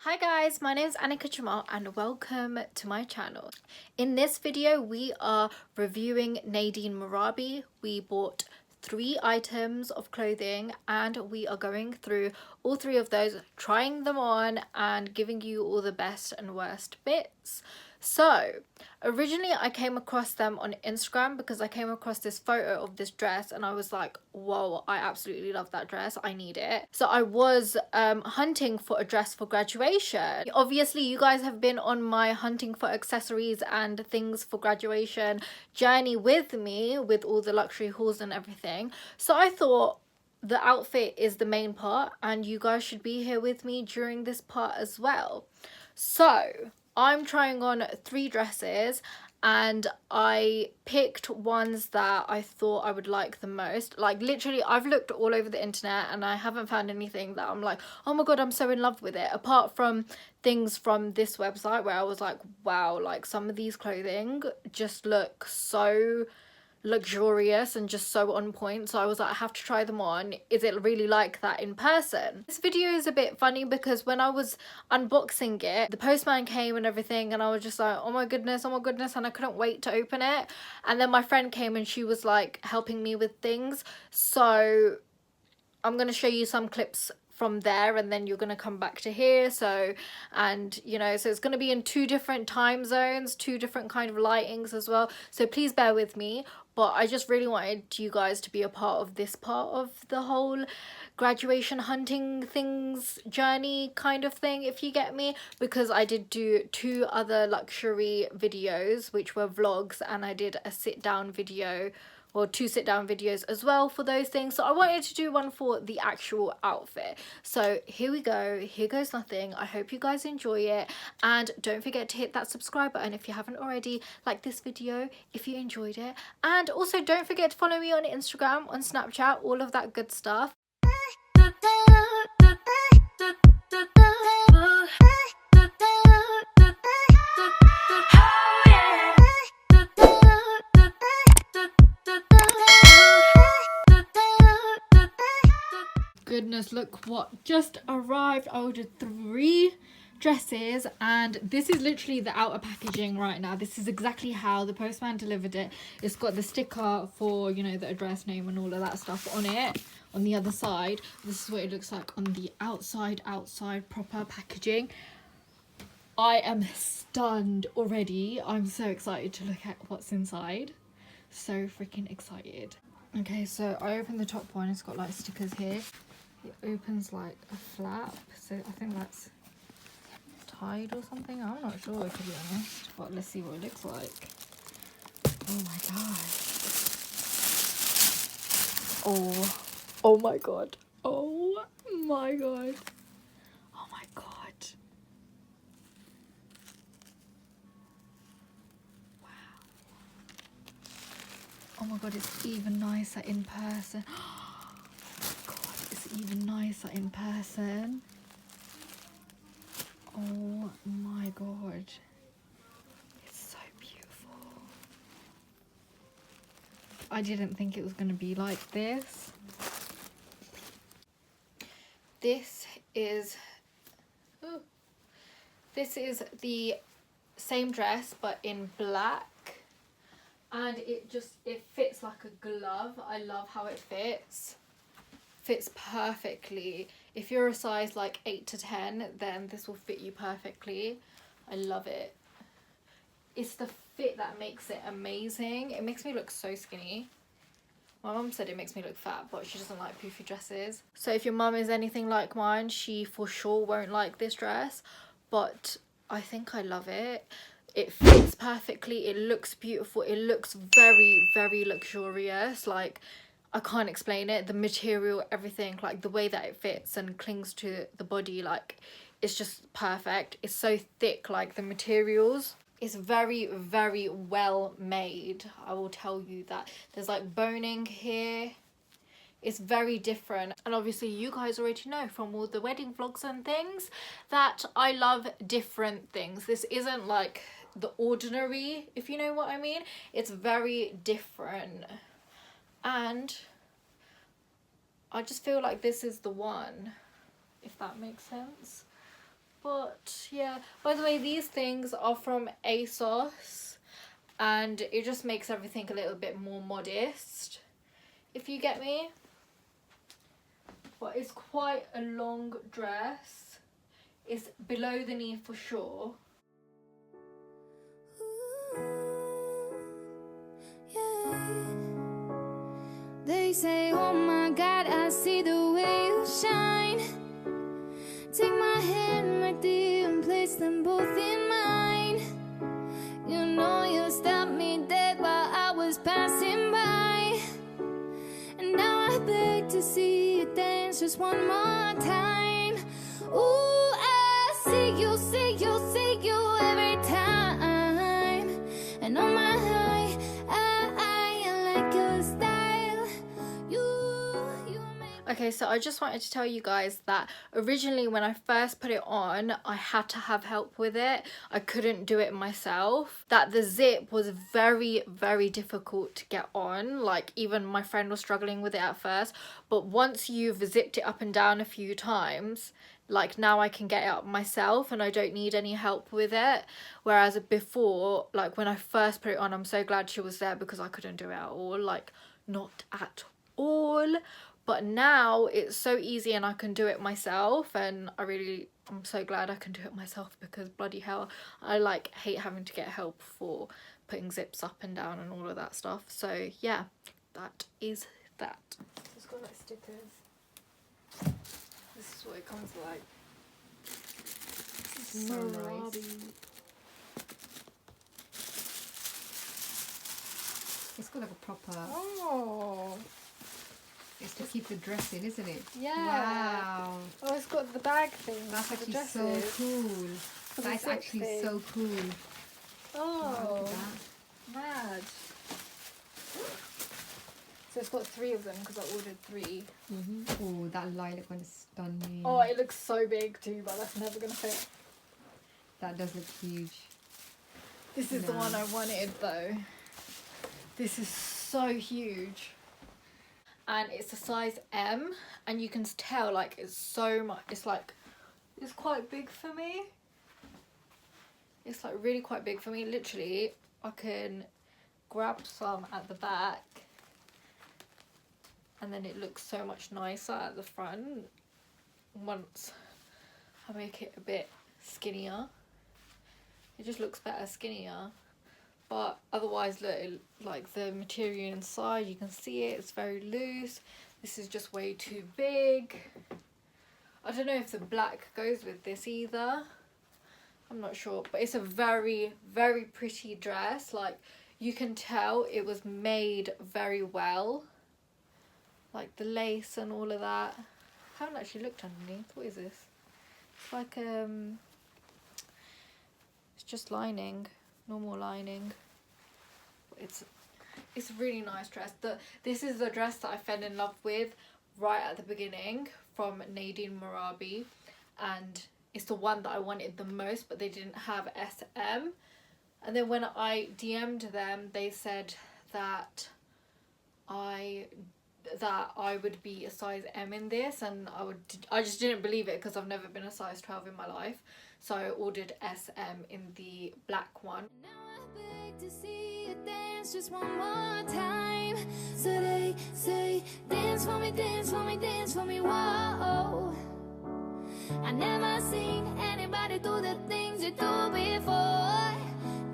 Hi guys, my name is Annika Jamal and welcome to my channel. In this video we are reviewing Nadine Merabi. We bought 3 items of clothing and we are going through all 3 of those, trying them on and giving you all the best and worst bits. So originally I came across them on Instagram because I came across this photo of this dress and I was like, whoa, I absolutely love that dress, I need it. So I was hunting for a dress for graduation. Obviously you guys have been on my hunting for accessories and things for graduation journey with me, with all the luxury hauls and everything. So I thought the outfit is the main part and you guys should be here with me during this part as well. So I'm trying on 3 dresses and I picked ones that I thought I would like the most. Like literally I've looked all over the internet and I haven't found anything that I'm like, oh my god, I'm so in love with it, apart from things from this website where I was like, wow, like some of these clothing just look so luxurious and just so on point. So I was like, I have to try them on. Is it really like that in person? This video is a bit funny because when I was unboxing it, the postman came and everything and I was just like, oh my goodness, and I couldn't wait to open it. And then my friend came and she was like helping me with things, so I'm going to show you some clips from there and then you're going to come back to here. So, and you know, so it's going to be in 2 different time zones, 2 different kind of lightings as well, so please bear with me. But I just really wanted you guys to be a part of this part of the whole graduation hunting things journey kind of thing, if you get me, because I did do 2 other luxury videos which were vlogs and I did a sit down video, or 2 sit down videos as well for those things. So I wanted to do one for the actual outfit. So here we go, here goes nothing. I hope you guys enjoy it and don't forget to hit that subscribe button if you haven't already, like this video if you enjoyed it, and also don't forget to follow me on Instagram, on Snapchat, all of that good stuff. Goodness, look what just arrived. I ordered 3 dresses and this is literally the outer packaging right now. This is exactly how the postman delivered it. It's got the sticker for, you know, the address, name and all of that stuff on it. On the other side, this is what it looks like on the outside proper packaging. I am stunned already. I'm so excited to look at what's inside. So freaking excited. Okay, so I opened the top one. It's got like stickers here. It opens like a flap, so I think that's tied or something. I'm not sure, to be honest, but let's see what it looks like. Oh my god. Oh my god. Oh my god. Oh my god. Wow. Oh my god, it's even nicer in person. Even nicer in person. Oh my god, it's so beautiful. I didn't think it was going to be like this. This is the same dress but in black, and it fits like a glove. I love how it fits perfectly. If you're a size like 8 to 10, then this will fit you perfectly. I love it. It's the fit that makes it amazing. It makes me look so skinny. My mum said it makes me look fat, but she doesn't like poofy dresses. So if your mum is anything like mine, she for sure won't like this dress, but I think I love it. It fits perfectly, it looks beautiful, it looks very, very luxurious. Like, I can't explain it. The material, everything, like the way that it fits and clings to the body, like it's just perfect. It's so thick, like the materials. It's very, very well made. I will tell you that. There's like boning here. It's very different. And obviously you guys already know from all the wedding vlogs and things that I love different things. This isn't like the ordinary, if you know what I mean. It's very different. And I just feel like this is the one, if that makes sense. But yeah, by the way, these things are from ASOS, and it just makes everything a little bit more modest, if you get me. But it's quite a long dress. It's below the knee for sure. They say, oh my God, I see the way you shine. Take my hand, my dear, and place them both in mine. You know you stopped me dead while I was passing by. And now I beg to see you dance just one more time. Ooh, I see you, see you, see you every time. And on my high, I like your style. You Okay, so I just wanted to tell you guys that originally when I first put it on, I had to have help with it. I couldn't do it myself. That the zip was very, very difficult to get on. Like, even my friend was struggling with it at first. But once you've zipped it up and down a few times, like, now I can get it up myself and I don't need any help with it. Whereas before, like, when I first put it on, I'm so glad she was there because I couldn't do it at all. Like, not at all. But now it's so easy and I can do it myself, and I'm so glad I can do it myself, because bloody hell, I like hate having to get help for putting zips up and down and all of that stuff. So yeah, that is that. It's got like stickers. This is what it comes like. This is so nice. It's got like a proper... Oh. It's to keep the dress in, isn't it? Yeah. Wow. Oh, it's got the bag thing. That's actually so cool. That's actually so cool. Oh, look at that. mad. So it's got 3 of them because I ordered 3. Oh, that lilac one is stunning. Oh, it looks so big too, but that's never going to fit. That does look huge. This is the one I wanted though. This is so huge. And it's a size M, and you can tell like it's so much, it's quite big for me. It's like really quite big for me. Literally, I can grab some at the back and then it looks so much nicer at the front once I make it a bit skinnier. It just looks better skinnier. But otherwise, look, like the material inside, you can see it, it's very loose. This is just way too big. I don't know if the black goes with this either. I'm not sure, but it's a very, very pretty dress. Like, you can tell it was made very well. Like the lace and all of that. I haven't actually looked underneath. What is this? It's like, it's just lining. Normal lining. It's a really nice dress. This is the dress that I fell in love with right at the beginning from Nadine Merabi, and it's the one that I wanted the most, but they didn't have SM. And then when I DM'd them, they said that I would be a size M in this, and I just didn't believe it because I've never been a size 12 in my life. So I ordered SM in the black one. now I beg to see you dance just one more time. So they say, dance for me, dance for me, dance for me, whoa. I never seen anybody do the things you do before.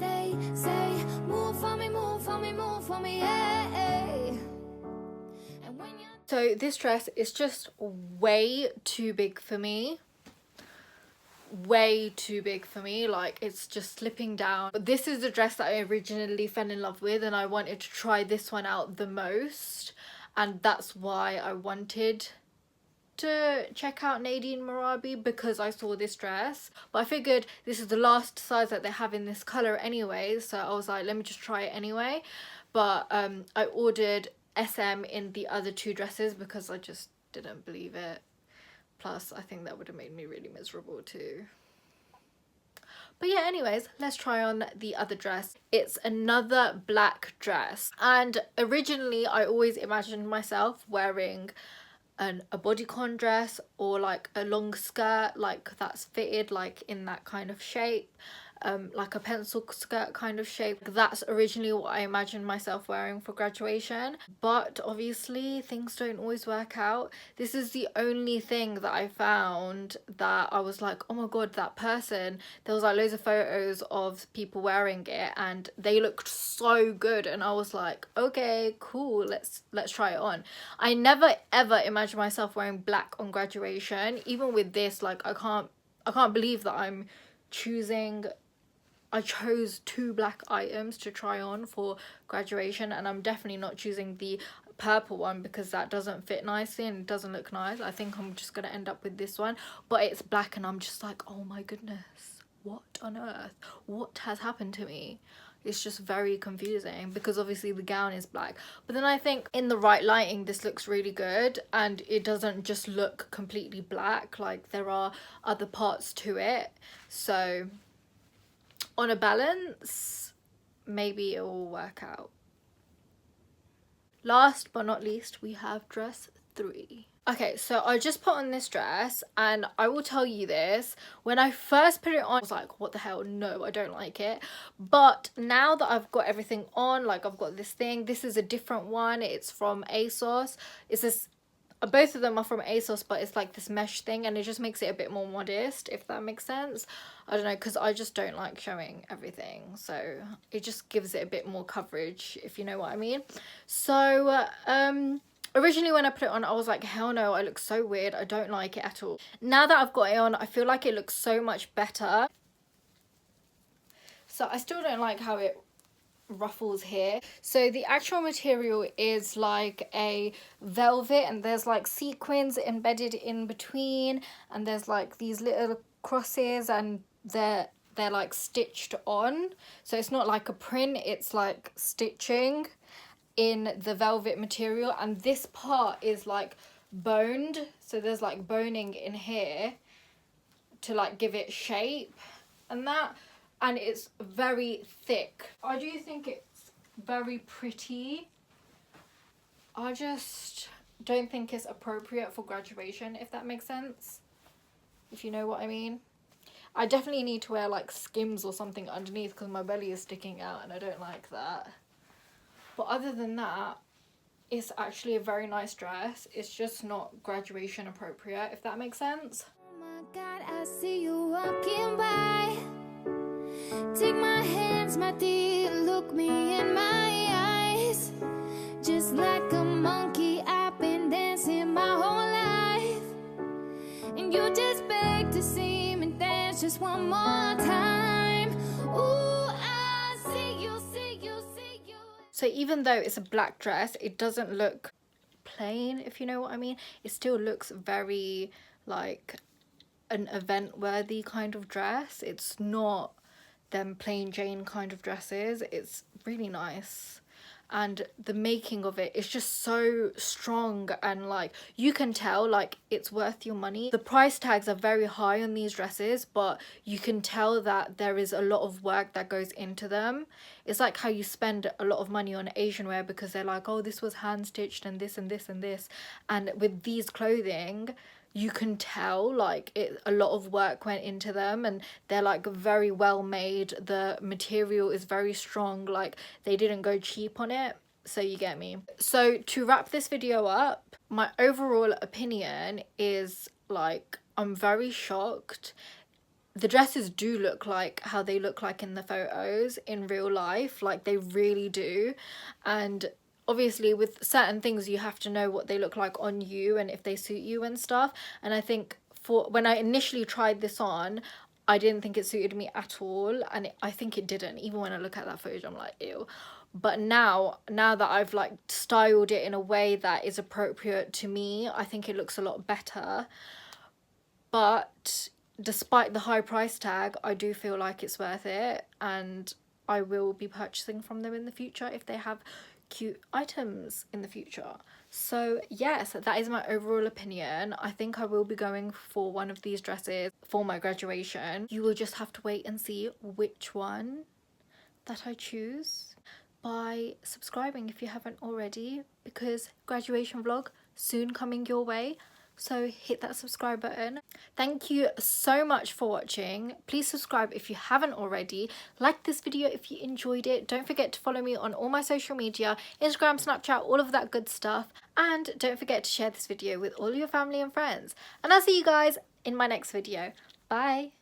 They say, move for me, move for me, move for me, yeah. And when you're... So this dress is just way too big for me. Way too big for me. Like, it's just slipping down. But this is the dress that I originally fell in love with, and I wanted to try this one out the most, and that's why I wanted to check out Nadine Merabi, because I saw this dress. But I figured this is the last size that they have in this color anyway, so I was like, let me just try it anyway. But I ordered SM in the other 2 dresses because I just didn't believe it. Plus, I think that would have made me really miserable too. But yeah, anyways, let's try on the other dress. It's another black dress. And originally, I always imagined myself wearing a bodycon dress or like a long skirt like that's fitted like in that kind of shape, like a pencil skirt kind of shape. That's originally what I imagined myself wearing for graduation, but obviously things don't always work out. This is the only thing that I found that I was like, oh my god, that person, there was like loads of photos of people wearing it and they looked so good, and I was like, okay, cool, let's try it on. I never ever imagined myself wearing black on graduation. Even with this, like I can't believe that I chose 2 black items to try on for graduation, and I'm definitely not choosing the purple one because that doesn't fit nicely and it doesn't look nice. I think I'm just gonna end up with this one, but it's black and I'm just like, oh my goodness, what on earth, what has happened to me? It's just very confusing because obviously the gown is black, but then I think in the right lighting this looks really good and it doesn't just look completely black, like there are other parts to it. So on a balance, maybe it will work out. Last but not least, we have dress 3. Okay, so I just put on this dress and I will tell you this, when I first put it on I was like, what the hell, no, I don't like it. But now that I've got everything on, like I've got this thing, this is a different one, it's from ASOS. It's this, both of them are from ASOS, but it's like this mesh thing and it just makes it a bit more modest, if that makes sense. I don't know, because I just don't like showing everything, so it just gives it a bit more coverage, if you know what I mean. So originally when I put it on I was like, hell no, I look so weird, I don't like it at all. Now that I've got it on, I feel like it looks so much better. So I still don't like how it ruffles here. So the actual material is like a velvet and there's like sequins embedded in between, and there's like these little crosses and they're like stitched on. So it's not like a print, it's like stitching in the velvet material, and this part is like boned, so there's like boning in here to like give it shape and that, and it's very thick. I do think it's very pretty. I just don't think it's appropriate for graduation, if that makes sense, if you know what I mean. I definitely need to wear like Skims or something underneath because my belly is sticking out and I don't like that. But other than that, it's actually a very nice dress. It's just not graduation appropriate, if that makes sense. Oh my God, I see you walking by. Take my hands, my dear, look me in my eyes. Just like a monkey, I've been dancing my whole life. And you just beg to see me dance just one more time. Ooh, I see you, see you, see you. So even though it's a black dress, it doesn't look plain, if you know what I mean. It still looks very like an event worthy kind of dress. It's not them plain Jane kind of dresses. It's really nice, and the making of it is just so strong, and like you can tell like it's worth your money. The price tags are very high on these dresses, but you can tell that there is a lot of work that goes into them. It's like how you spend a lot of money on Asian wear because they're like, oh, this was hand stitched and this and this and this, and with these clothing you can tell like a lot of work went into them and they're like very well made. The material is very strong, like they didn't go cheap on it, so you get me. So to wrap this video up, my overall opinion is like I'm very shocked. The dresses do look like how they look like in the photos in real life, like they really do, and obviously with certain things you have to know what they look like on you and if they suit you and stuff. And I think for when I initially tried this on, I didn't think it suited me at all, and I think it didn't. Even when I look at that footage I'm like, ew. But now that I've like styled it in a way that is appropriate to me, I think it looks a lot better. But despite the high price tag, I do feel like it's worth it, and I will be purchasing from them in the future if they have cute items in the future. So yes, that is my overall opinion. I think I will be going for one of these dresses for my graduation. You will just have to wait and see which one that I choose by subscribing if you haven't already, because graduation vlog soon coming your way. So hit that subscribe button. Thank you so much for watching. Please subscribe if you haven't already. Like this video if you enjoyed it. Don't forget to follow me on all my social media, Instagram, Snapchat, all of that good stuff. And don't forget to share this video with all your family and friends. And I'll see you guys in my next video. Bye.